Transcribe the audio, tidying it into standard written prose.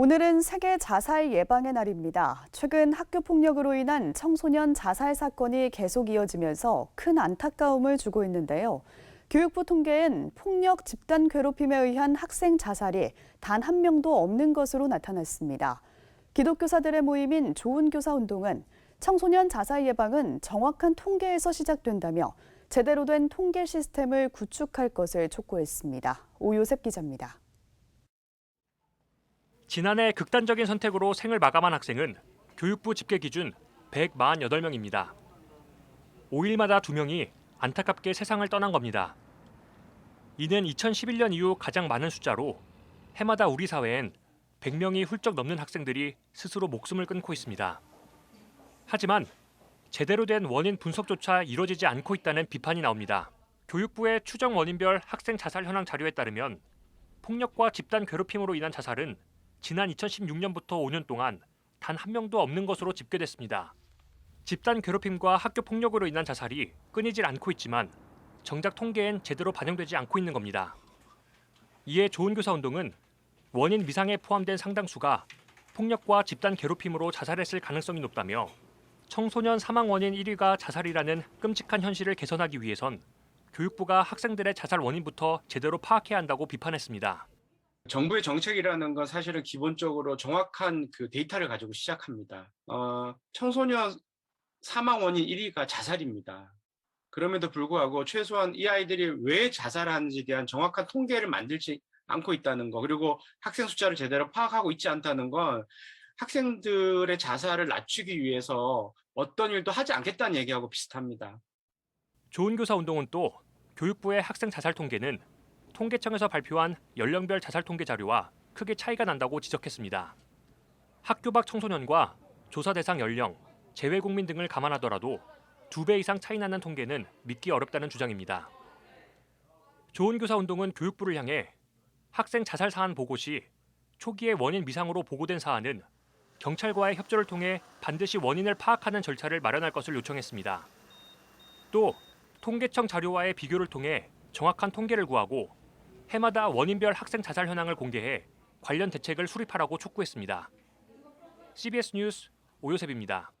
오늘은 세계 자살 예방의 날입니다. 최근 학교 폭력으로 인한 청소년 자살 사건이 계속 이어지면서 큰 안타까움을 주고 있는데요. 교육부 통계엔 폭력 집단 괴롭힘에 의한 학생 자살이 단 한 명도 없는 것으로 나타났습니다. 기독교사들의 모임인 좋은 교사 운동은 청소년 자살 예방은 정확한 통계에서 시작된다며 제대로 된 통계 시스템을 구축할 것을 촉구했습니다. 오요셉 기자입니다. 지난해 극단적인 선택으로 생을 마감한 학생은 교육부 집계 기준 148명입니다. 5일마다 2명이 안타깝게 세상을 떠난 겁니다. 이는 2011년 이후 가장 많은 숫자로 해마다 우리 사회엔 100명이 훌쩍 넘는 학생들이 스스로 목숨을 끊고 있습니다. 하지만 제대로 된 원인 분석조차 이루어지지 않고 있다는 비판이 나옵니다. 교육부의 추정 원인별 학생 자살 현황 자료에 따르면 폭력과 집단 괴롭힘으로 인한 자살은 지난 2016년부터 5년 동안 단 한 명도 없는 것으로 집계됐습니다. 집단 괴롭힘과 학교 폭력으로 인한 자살이 끊이질 않고 있지만 정작 통계엔 제대로 반영되지 않고 있는 겁니다. 이에 좋은 교사 운동은 원인 미상에 포함된 상당수가 폭력과 집단 괴롭힘으로 자살했을 가능성이 높다며 청소년 사망 원인 1위가 자살이라는 끔찍한 현실을 개선하기 위해선 교육부가 학생들의 자살 원인부터 제대로 파악해야 한다고 비판했습니다. 정부의 정책이라는 건 사실은 기본적으로 정확한 그 데이터를 가지고 시작합니다. 청소년 사망 원인 1위가 자살입니다. 그럼에도 불구하고 최소한 이 아이들이 왜 자살하는지에 대한 정확한 통계를 만들지 않고 있다는 거, 그리고 학생 숫자를 제대로 파악하고 있지 않다는 건 학생들의 자살을 낮추기 위해서 어떤 일도 하지 않겠다는 얘기하고 비슷합니다. 좋은 교사 운동은 또 교육부의 학생 자살 통계는 통계청에서 발표한 연령별 자살 통계 자료와 크게 차이가 난다고 지적했습니다. 학교 밖 청소년과 조사 대상 연령, 재외국민 등을 감안하더라도 2배 이상 차이 나는 통계는 믿기 어렵다는 주장입니다. 좋은 교사 운동은 교육부를 향해 학생 자살 사안 보고 시 초기에 원인 미상으로 보고된 사안은 경찰과의 협조를 통해 반드시 원인을 파악하는 절차를 마련할 것을 요청했습니다. 또 통계청 자료와의 비교를 통해 정확한 통계를 구하고 해마다 원인별 학생 자살 현황을 공개해 관련 대책을 수립하라고 촉구했습니다. CBS 뉴스 오요셉입니다.